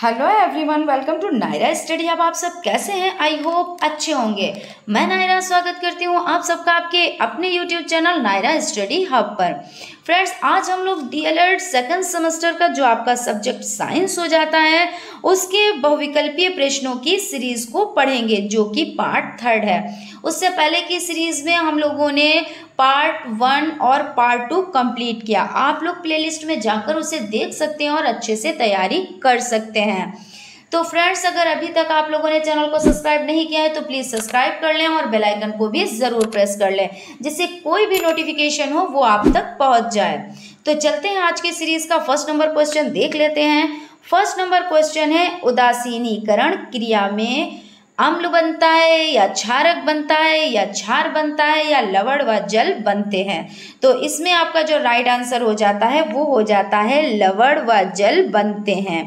Hello everyone, welcome to Naira study. अब आप सब कैसे हैं? आई होप अच्छे होंगे। मैं नायरा स्वागत करती हूँ आप सबका आपके अपने YouTube channel Naira study hub पर। फ्रेंड्स, आज हम लोग डीएलएड सेकंड सेमेस्टर का जो आपका सब्जेक्ट साइंस हो जाता है उसके बहुविकल्पीय प्रश्नों की सीरीज को पढ़ेंगे, जो कि पार्ट 3 है। उससे पहले की सीरीज में हम लोगों ने पार्ट 1 और पार्ट 2 कंप्लीट किया। आप लोग प्लेलिस्ट में जाकर उसे देख सकते हैं और अच्छे से तैयारी कर सकते हैं। तो फ्रेंड्स, अगर अभी तक आप लोगों ने चैनल को सब्सक्राइब नहीं किया है तो प्लीज़ सब्सक्राइब कर लें और बेल आइकन को भी ज़रूर प्रेस कर लें, जिससे कोई भी नोटिफिकेशन हो वो आप तक पहुंच जाए। तो चलते हैं आज की सीरीज का फर्स्ट नंबर क्वेश्चन देख लेते हैं। फर्स्ट नंबर क्वेश्चन है, उदासीनीकरण क्रिया में अम्ल बनता है या क्षारक बनता है या क्षार बनता है या लवण व जल बनते हैं। तो इसमें आपका जो राइट आंसर हो जाता है वो हो जाता है लवण व जल बनते हैं।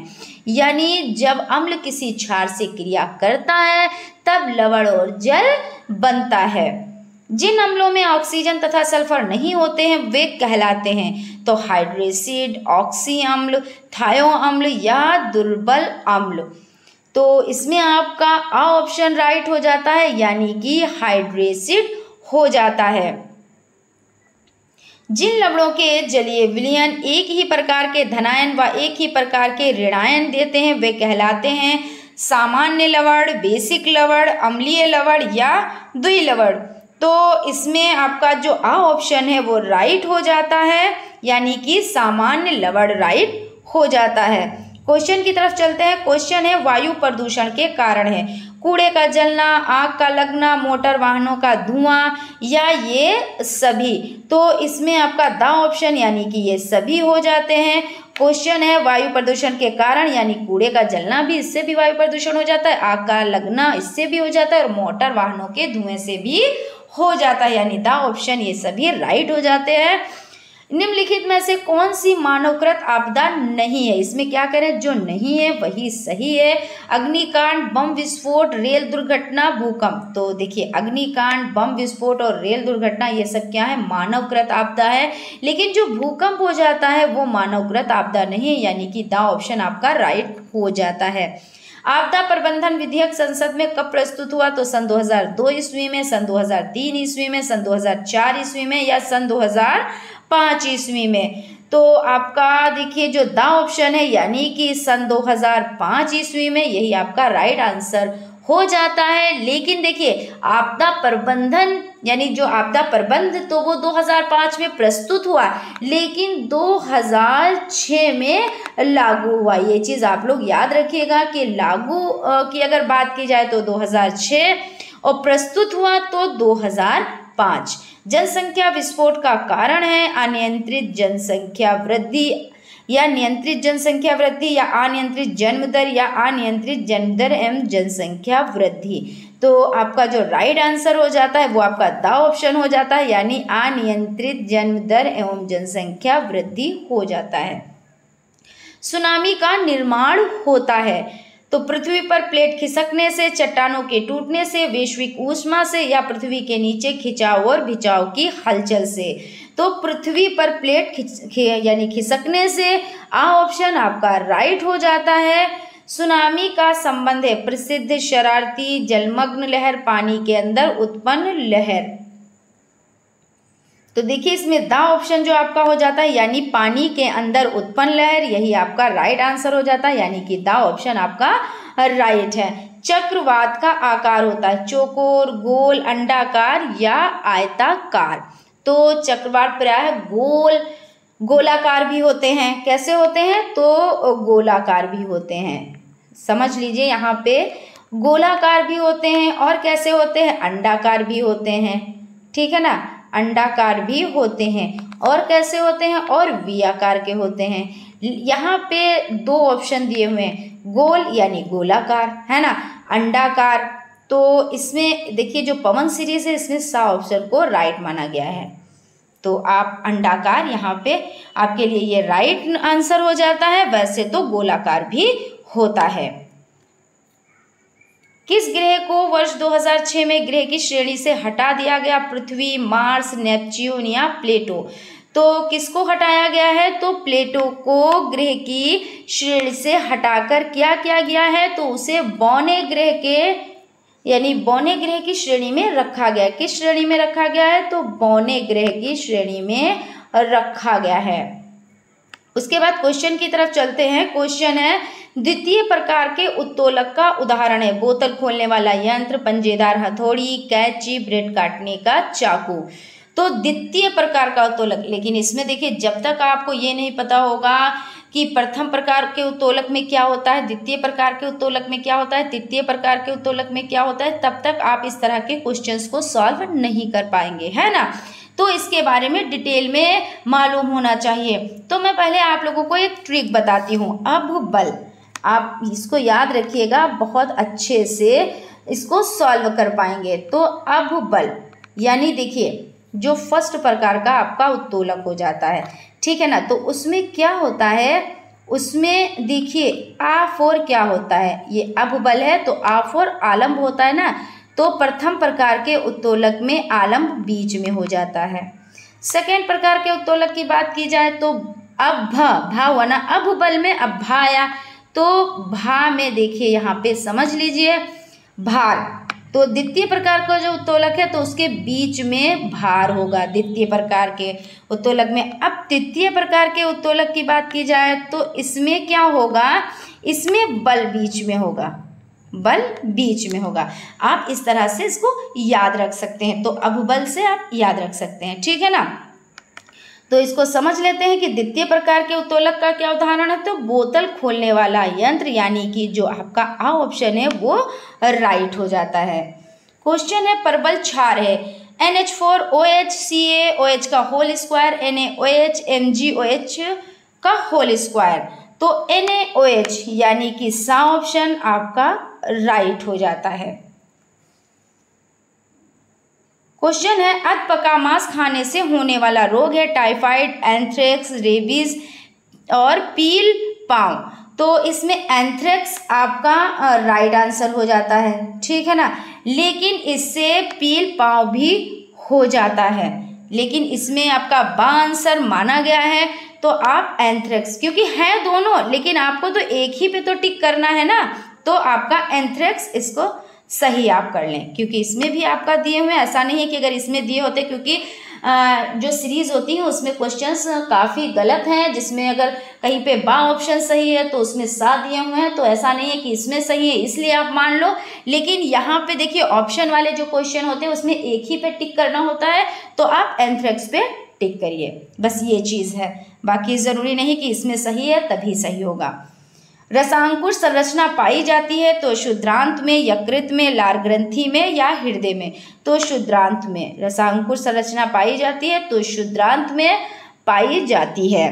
यानी जब अम्ल किसी क्षार से क्रिया करता है तब लवण और जल बनता है। जिन अम्लों में ऑक्सीजन तथा सल्फर नहीं होते हैं वे कहलाते हैं तो हाइड्रेसिड, ऑक्सी अम्ल, थायो अम्ल या दुर्बल अम्ल। तो इसमें आपका आ ऑप्शन राइट हो जाता है, यानी कि हाइड्रेसिड हो जाता है। जिन लवणों के जलीय विलयन एक ही प्रकार के धनायन व एक ही प्रकार के ऋणायन देते हैं वे कहलाते हैं सामान्य लवण, बेसिक लवण, अम्लीय लवण या द्विलवण। तो इसमें आपका जो आ ऑप्शन है वो राइट हो जाता है, यानी कि सामान्य लवण राइट हो जाता है। क्वेश्चन की तरफ चलते हैं। क्वेश्चन है, वायु प्रदूषण के कारण है कूड़े का जलना, आग का लगना, मोटर वाहनों का धुआं या ये सभी। तो इसमें आपका द ऑप्शन यानी कि ये सभी हो जाते हैं। क्वेश्चन है, वायु प्रदूषण के कारण यानी कूड़े का जलना भी, इससे भी वायु प्रदूषण हो जाता है, आग का लगना इससे भी हो जाता है और मोटर वाहनों के धुएं से भी हो जाता है, यानी द ऑप्शन ये सभी राइट हो जाते हैं। निम्नलिखित में से कौन सी मानवकृत आपदा नहीं है? इसमें क्या करें, जो नहीं है वही सही है। अग्निकांड, बम विस्फोट, रेल दुर्घटना, भूकंप। तो देखिए, अग्निकांड, बम विस्फोट और रेल दुर्घटना ये सब क्या है, मानवकृत आपदा है। लेकिन जो भूकंप हो जाता है वो मानवकृत आपदा नहीं है, यानी कि द ऑप्शन आपका राइट हो जाता है। आपदा प्रबंधन विधेयक संसद में कब प्रस्तुत हुआ? तो सन 2002 ईस्वी में, सन 2003 ईस्वी में, सन 2004 ईस्वी में या सन 2005 ईस्वी में। तो आपका देखिए जो द ऑप्शन है यानी कि सन 2005 ईस्वी में, यही आपका राइट आंसर हो जाता है। लेकिन देखिए, आपदा प्रबंधन यानी जो आपदा प्रबंध तो वो 2005 में प्रस्तुत हुआ, लेकिन 2006 में लागू हुआ। ये चीज़ आप लोग याद रखिएगा कि लागू की अगर बात की जाए तो 2006 और प्रस्तुत हुआ तो 2005। जनसंख्या विस्फोट का कारण है अनियंत्रित जनसंख्या वृद्धि या नियंत्रित जनसंख्या वृद्धि या अनियंत्रित जन्म दर या अनियंत्रित जन्म दर एवं जनसंख्या वृद्धि। तो आपका जो राइट आंसर हो जाता है वो आपका द ऑप्शन हो जाता है, यानी अनियंत्रित जन्म दर एवं जनसंख्या वृद्धि हो जाता है। सुनामी का निर्माण होता है तो पृथ्वी पर प्लेट खिसकने से, चट्टानों के टूटने से, वैश्विक ऊष्मा से या पृथ्वी के नीचे खिंचाव और भिंचाव की हलचल से। तो पृथ्वी पर प्लेट यानी खिसकने से आ ऑप्शन आपका राइट हो जाता है। सुनामी का संबंध है प्रसिद्ध शरारती जलमग्न लहर, पानी के अंदर उत्पन्न लहर। तो देखिए, इसमें द ऑप्शन जो आपका हो जाता है यानी पानी के अंदर उत्पन्न लहर, यही आपका राइट आंसर हो जाता है, यानी कि द ऑप्शन आपका राइट है। चक्रवात का आकार होता है चौकोर, गोल, अंडाकार या आयताकार। तो चक्रवात प्रायः गोलाकार भी होते हैं। कैसे होते हैं? तो गोलाकार भी होते हैं। समझ लीजिए, यहाँ पे गोलाकार भी होते हैं और कैसे होते हैं, अंडाकार भी होते हैं। ठीक है ना, अंडाकार भी होते हैं और कैसे होते हैं, और वी आकार के होते हैं। यहाँ पे दो ऑप्शन दिए हुए हैं, गोल यानी गोलाकार, है ना, अंडाकार। तो इसमें देखिए जो पवन सीरीज है इसमें सा ऑप्शन को राइट माना गया है। तो आप अंडाकार यहाँ पे आपके लिए ये राइट आंसर हो जाता है। वैसे तो गोलाकार भी होता है। किस ग्रह को वर्ष 2006 में ग्रह की श्रेणी से हटा दिया गया? पृथ्वी, मार्स, नेपच्यून या प्लेटो। तो किसको हटाया गया है? तो प्लेटो को ग्रह की श्रेणी से हटाकर क्या किया गया है? तो उसे बौने ग्रह के यानी बौने ग्रह की श्रेणी में रखा गया है। किस श्रेणी में रखा गया है? तो बौने ग्रह की श्रेणी में रखा गया है। उसके बाद क्वेश्चन की तरफ चलते हैं। क्वेश्चन है द्वितीय प्रकार के उत्तोलक का उदाहरण है बोतल खोलने वाला यंत्र, पंजेदार हथौड़ी, कैंची, ब्रेड काटने का चाकू। तो द्वितीय प्रकार का उत्तोलक, लेकिन इसमें देखिए जब तक आपको ये नहीं पता होगा कि प्रथम प्रकार के उत्तोलक में क्या होता है, द्वितीय प्रकार के उत्तोलक में क्या होता है, तृतीय प्रकार के उत्तोलक में क्या होता है, तब तक आप इस तरह के क्वेश्चंस को सॉल्व नहीं कर पाएंगे, है ना। तो इसके बारे में डिटेल में मालूम होना चाहिए। तो मैं पहले आप लोगों को एक ट्रिक बताती हूँ। अब बल, आप इसको याद रखिएगा, बहुत अच्छे से इसको सॉल्व कर पाएंगे। तो अब बल यानी देखिए जो फर्स्ट प्रकार का आपका उत्तोलक हो जाता है, ठीक है ना। तो उसमें क्या होता है, उसमें देखिए आ फोर क्या होता है, ये अब बल है तो आ फोर आलम्ब होता है ना। तो प्रथम प्रकार के उत्तोलक में आलम्ब बीच में हो जाता है। सेकेंड प्रकार के उत्तोलक की बात की जाए तो अब भा हुआ ना, अब बल में अब भा आया, तो भा में देखिए यहाँ पे समझ लीजिए भार। तो द्वितीय प्रकार का जो उत्तोलक है तो उसके बीच में भार होगा द्वितीय प्रकार के उत्तोलक में। अब तृतीय प्रकार के उत्तोलक की बात की जाए तो इसमें क्या होगा, इसमें बल बीच में होगा, बल बीच में होगा। आप इस तरह से इसको याद रख सकते हैं। तो अब बल से आप याद रख सकते हैं, ठीक है ना। तो इसको समझ लेते हैं कि द्वितीय प्रकार के उत्तोलक का क्या उदाहरण है। तो बोतल खोलने वाला यंत्र, यानी कि जो आपका आ ऑप्शन है वो राइट हो जाता है। क्वेश्चन है परबल क्षार है NH4OH CaOH का होल स्क्वायर NaOH MgOH का होल स्क्वायर। तो NaOH यानी कि सा ऑप्शन आपका राइट हो जाता है। क्वेश्चन है अधपका मांस खाने से होने वाला रोग है टाइफाइड, एंथ्रेक्स, रेबीज और पील पाँव। तो इसमें एंथ्रेक्स आपका राइट आंसर हो जाता है, ठीक है ना। लेकिन इससे पील पाँव भी हो जाता है, लेकिन इसमें आपका बा आंसर माना गया है। तो आप एंथ्रेक्स, क्योंकि है दोनों लेकिन आपको तो एक ही पे तो टिक करना है ना, तो आपका एंथ्रेक्स इसको सही आप कर लें, क्योंकि इसमें भी आपका दिए हुए, ऐसा नहीं है कि अगर इसमें दिए होते, क्योंकि जो सीरीज होती है उसमें क्वेश्चंस काफ़ी गलत हैं, जिसमें अगर कहीं पे बा ऑप्शन सही है तो उसमें सा दिए हुए हैं, तो ऐसा नहीं है कि इसमें सही है इसलिए आप मान लो। लेकिन यहाँ पे देखिए ऑप्शन वाले जो क्वेश्चन होते हैं उसमें एक ही पे टिक करना होता है, तो आप एंथ्रेक्स पे टिक करिए, बस ये चीज़ है। बाकी ज़रूरी नहीं कि इसमें सही है तभी सही होगा। रसांकुर संरचना पाई जाती है तो शुद्रांत में, यकृत में, लार ग्रंथि में या हृदय में। तो शुद्रांत में रसांकुर संरचना पाई जाती है तो शुद्रांत में पाई जाती है,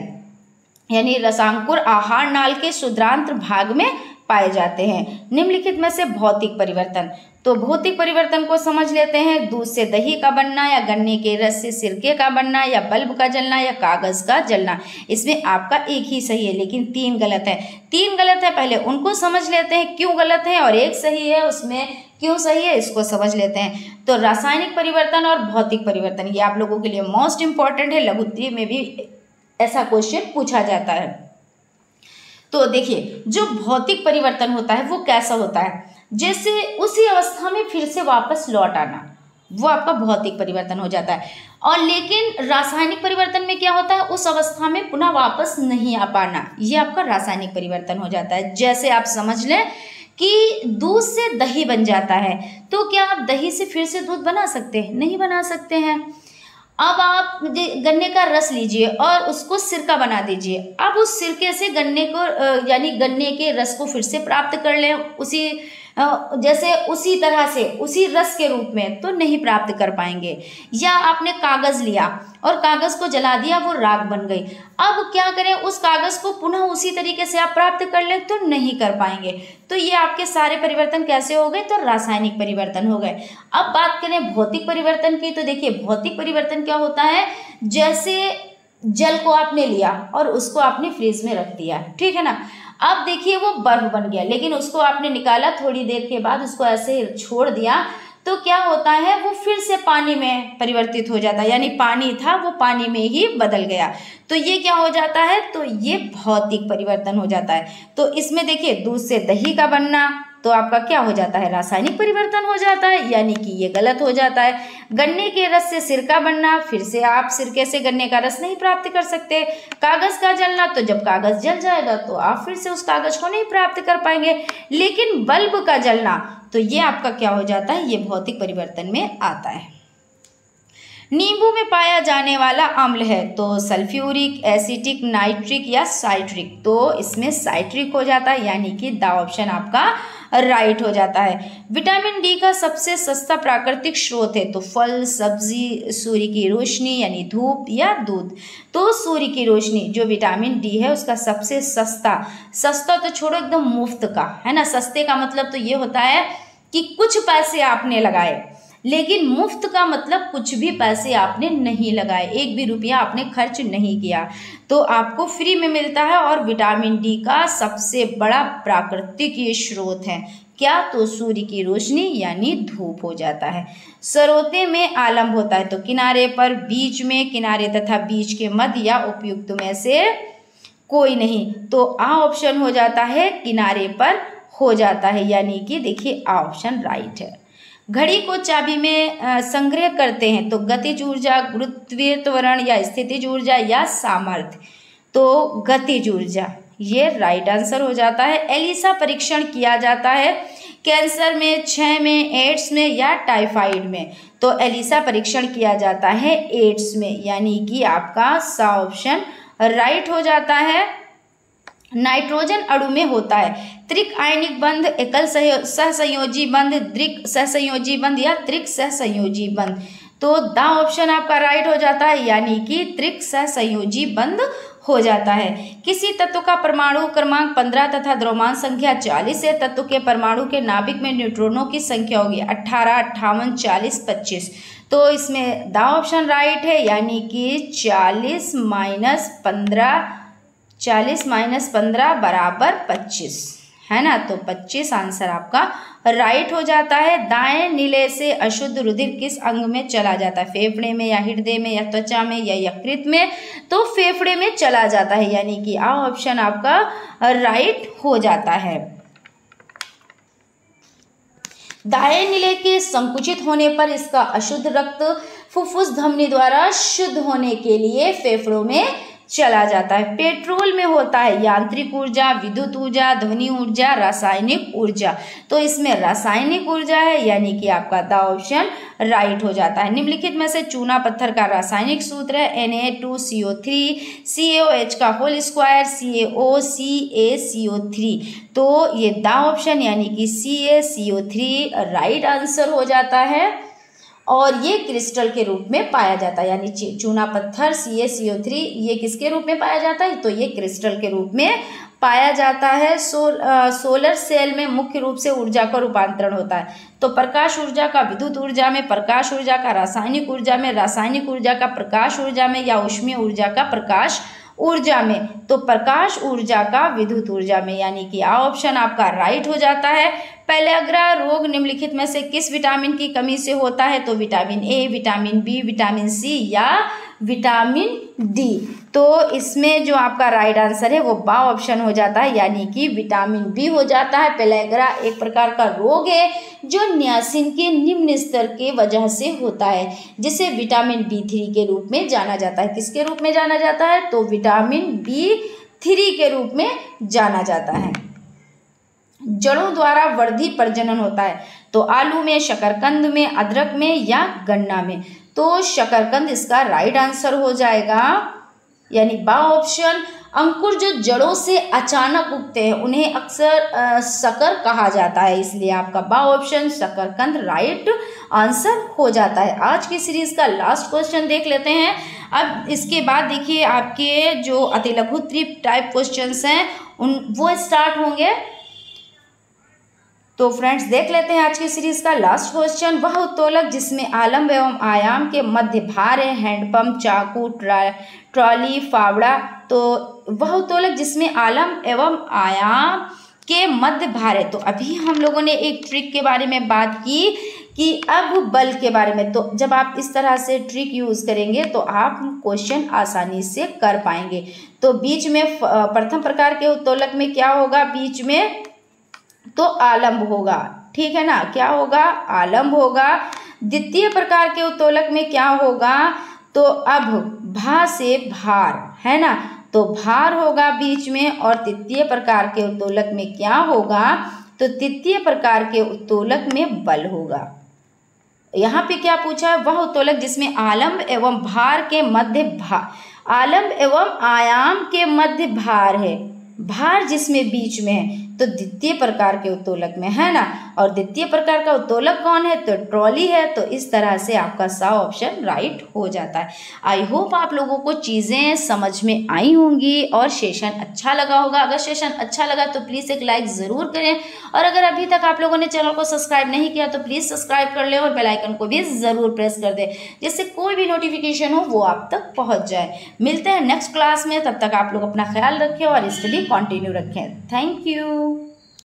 यानी रसांकुर आहार नाल के शुद्रांत भाग में पाए जाते हैं। निम्नलिखित में से भौतिक परिवर्तन, तो भौतिक परिवर्तन को समझ लेते हैं। दूध से दही का बनना या गन्ने के रस से सिरके का बनना या बल्ब का जलना या कागज का जलना। इसमें आपका एक ही सही है लेकिन 3 गलत है। 3 गलत है, पहले उनको समझ लेते हैं क्यों गलत है, और एक सही है उसमें क्यों सही है इसको समझ लेते हैं। तो रासायनिक परिवर्तन और भौतिक परिवर्तन ये आप लोगों के लिए मोस्ट इंपॉर्टेंट है, लघुत्तरीय में भी ऐसा क्वेश्चन पूछा जाता है। तो देखिए जो भौतिक परिवर्तन होता है वो कैसा होता है, जैसे उसी अवस्था में फिर से वापस लौट आना, वो आपका भौतिक परिवर्तन हो जाता है। और लेकिन रासायनिक परिवर्तन में क्या होता है, उस अवस्था में पुनः वापस नहीं आ पाना, ये आपका रासायनिक परिवर्तन हो जाता है। जैसे आप समझ लें कि दूध से दही बन जाता है, तो क्या आप दही से फिर से दूध बना सकते हैं? नहीं बना सकते हैं। अब आप गन्ने का रस लीजिए और उसको सिरका बना दीजिए, अब उस सिरके से गन्ने को यानी गन्ने के रस को फिर से प्राप्त कर लें उसी जैसे उसी तरह से उसी रस के रूप में, तो नहीं प्राप्त कर पाएंगे। या आपने कागज लिया और कागज को जला दिया, वो राख बन गई, अब क्या करें, उस कागज को पुनः उसी तरीके से आप प्राप्त कर लें तो नहीं कर पाएंगे। तो ये आपके सारे परिवर्तन कैसे हो गए, तो रासायनिक परिवर्तन हो गए। अब बात करें भौतिक परिवर्तन की, तो देखिए भौतिक परिवर्तन क्या होता है, जैसे जल को आपने लिया और उसको आपने फ्रीज में रख दिया, ठीक है ना। अब देखिए वो बर्फ बन गया, लेकिन उसको आपने निकाला, थोड़ी देर के बाद उसको ऐसे छोड़ दिया, तो क्या होता है, वो फिर से पानी में परिवर्तित हो जाता है, यानी पानी था वो पानी में ही बदल गया। तो ये क्या हो जाता है, तो ये भौतिक परिवर्तन हो जाता है। तो इसमें देखिए दूध से दही का बनना, तो आपका क्या हो जाता है, रासायनिक परिवर्तन हो जाता है, यानी कि ये गलत हो जाता है। गन्ने के रस से सिरका बनना, फिर से आप सिरके से गन्ने का रस नहीं प्राप्त कर सकते। कागज का जलना, तो जब कागज जल जाएगा तो आप फिर से उस कागज को नहीं प्राप्त कर पाएंगे। लेकिन बल्ब का जलना, तो ये आपका क्या हो जाता है, ये भौतिक परिवर्तन में आता है। नींबू में पाया जाने वाला अम्ल है, तो सल्फ्यूरिक, एसिटिक, नाइट्रिक या साइट्रिक, तो इसमें साइट्रिक हो जाता है, यानी कि द ऑप्शन आपका राइट हो जाता है। विटामिन डी का सबसे सस्ता प्राकृतिक स्रोत है, तो फल, सब्जी, सूर्य की रोशनी यानी धूप या दूध। तो सूर्य की रोशनी जो विटामिन डी है उसका सबसे सस्ता तो छोड़ो, एकदम मुफ्त का है ना। सस्ते का मतलब तो ये होता है कि कुछ पैसे आपने लगाए, लेकिन मुफ्त का मतलब कुछ भी पैसे आपने नहीं लगाए, एक भी रुपया आपने खर्च नहीं किया, तो आपको फ्री में मिलता है। और विटामिन डी का सबसे बड़ा प्राकृतिक ये स्रोत है क्या, तो सूर्य की रोशनी यानी धूप हो जाता है। सरोते में आलम्ब होता है, तो किनारे पर, बीच में, किनारे तथा बीच के मध्य या उपयुक्त में से कोई नहीं, तो आ ऑप्शन हो जाता है, किनारे पर हो जाता है, यानी कि देखिए आ ऑप्शन राइट है। घड़ी को चाबी में संग्रह करते हैं, तो गतिज ऊर्जा, गुरुत्वीय त्वरण या स्थितिज ऊर्जा या सामर्थ्य, तो गतिज ऊर्जा ये राइट आंसर हो जाता है। एलिसा परीक्षण किया जाता है कैंसर में, क्षय में, एड्स में या टाइफाइड में, तो एलिसा परीक्षण किया जाता है एड्स में, यानी कि आपका सा ऑप्शन राइट हो जाता है। नाइट्रोजन अणु में होता है त्रिक आयनिक बंध, एकल सहसंयोजी बंध, द्विक सहसंयोजी बंध या त्रिक सहसंयोजी बंध, तो द ऑप्शन आपका राइट हो जाता है, यानी कि त्रिक सहसंयोजी बंध हो जाता है। किसी तत्व का परमाणु क्रमांक 15 तथा द्रव्यमान संख्या 40 है, तत्व के परमाणु के नाभिक में न्यूट्रॉनों की संख्या होगी 18, 58, 40, 25, तो इसमें द ऑप्शन राइट है, यानी कि 40 माइनस 15 बराबर 25 है ना, तो 25 आंसर आपका राइट हो जाता है। दाएं नीले से अशुद्ध रुधिर किस अंग में चला जाता है, फेफड़े में या हृदय में या त्वचा में या यकृत में, तो फेफड़े में चला जाता है, यानी कि आ ऑप्शन आपका राइट हो जाता है। दाएं नीले के संकुचित होने पर इसका अशुद्ध रक्त फुफ्फुस धमनी द्वारा शुद्ध होने के लिए फेफड़ों में चला जाता है। पेट्रोल में होता है यांत्रिक ऊर्जा, विद्युत ऊर्जा, ध्वनि ऊर्जा, रासायनिक ऊर्जा, तो इसमें रासायनिक ऊर्जा है, यानी कि आपका द ऑप्शन राइट हो जाता है। निम्नलिखित में से चूना पत्थर का रासायनिक सूत्र है Na2CO3 CaOH का होल स्क्वायर CaOCaCO3, तो ये द ऑप्शन यानी कि CaCO3 राइट आंसर हो जाता है। और ये क्रिस्टल के रूप में पाया जाता है, यानी चूना पत्थर CaCO3 ये किसके रूप में पाया जाता है, तो ये क्रिस्टल के रूप में पाया जाता है। सोलर सेल में मुख्य रूप से ऊर्जा का रूपांतरण होता है, तो प्रकाश ऊर्जा का विद्युत ऊर्जा में, प्रकाश ऊर्जा का रासायनिक ऊर्जा में, रासायनिक ऊर्जा का प्रकाश ऊर्जा में या ऊष्मीय ऊर्जा का प्रकाश ऊर्जा में, तो प्रकाश ऊर्जा का विद्युत ऊर्जा में, यानी कि आ ऑप्शन आपका राइट हो जाता है। पेलेग्रा रोग निम्नलिखित में से किस विटामिन की कमी से होता है, तो vitamin A, vitamin B, vitamin C या विटामिन डी, तो इसमें जो आपका राइट आंसर है वो बा ऑप्शन हो जाता है, यानी कि विटामिन बी हो जाता है। पेलेग्रा एक प्रकार का रोग है जो नियासिन के निम्न स्तर के वजह से होता है, जिसे विटामिन B3 के रूप में जाना जाता है। किसके रूप में जाना जाता है, तो विटामिन B3 के रूप में जाना जाता है। जड़ों द्वारा वर्धी प्रजनन होता है, तो आलू में, शकरकंद में, अदरक में या गन्ना में, तो शकरकंद इसका राइट आंसर हो जाएगा, यानी बा ऑप्शन। अंकुर जो जड़ों से अचानक उगते हैं उन्हें अक्सर शकर कहा जाता है, इसलिए आपका बा ऑप्शन शकरकंद राइट आंसर हो जाता है। आज की सीरीज का लास्ट क्वेश्चन देख लेते हैं। अब इसके बाद देखिए आपके जो अति लघु टाइप क्वेश्चंस हैं वो स्टार्ट होंगे, तो फ्रेंड्स देख लेते हैं आज की सीरीज का लास्ट क्वेश्चन। वह उत्तोलक जिसमें आलम्ब एवं आयाम के मध्य भार है, हैंडपंप, चाकू, ट्रॉली, फावड़ा, तो वह उत्तोलक जिसमें आलम्ब एवं आयाम के मध्य भार है, तो अभी हम लोगों ने एक ट्रिक के बारे में बात की कि अब बल के बारे में। तो जब आप इस तरह से ट्रिक यूज़ करेंगे तो आप क्वेश्चन आसानी से कर पाएंगे। तो बीच में प्रथम प्रकार के उत्तोलक में क्या होगा, बीच में तो आलंब होगा, ठीक है ना, क्या होगा, आलंब होगा। द्वितीय प्रकार के उत्तोलक में क्या होगा, तो अब भा से भार, है ना, तो भार होगा बीच में। और तृतीय प्रकार के उत्तोलक में क्या होगा, तो तृतीय प्रकार के उत्तोलक में बल होगा। यहाँ पे क्या पूछा है, वह उत्तोलक जिसमें आलंब एवं भार के मध्य आलंब एवं आयाम के मध्य भार है, भार जिसमें बीच में है, तो द्वितीय प्रकार के उत्तोलक में, है ना। और द्वितीय प्रकार का उत्तोलक कौन है, तो ट्रॉली है। तो इस तरह से आपका सा ऑप्शन राइट हो जाता है। आई होप आप लोगों को चीज़ें समझ में आई होंगी और सेशन अच्छा लगा होगा। अगर सेशन अच्छा लगा तो प्लीज़ एक लाइक ज़रूर करें, और अगर अभी तक आप लोगों ने चैनल को सब्सक्राइब नहीं किया तो प्लीज़ सब्सक्राइब कर लें और बेल आइकन को भी ज़रूर प्रेस कर दें, जिससे कोई भी नोटिफिकेशन हो वो आप तक पहुँच जाए। मिलते हैं नेक्स्ट क्लास में, तब तक आप लोग अपना ख्याल रखें और स्टडी कंटिन्यू रखें। Thank you.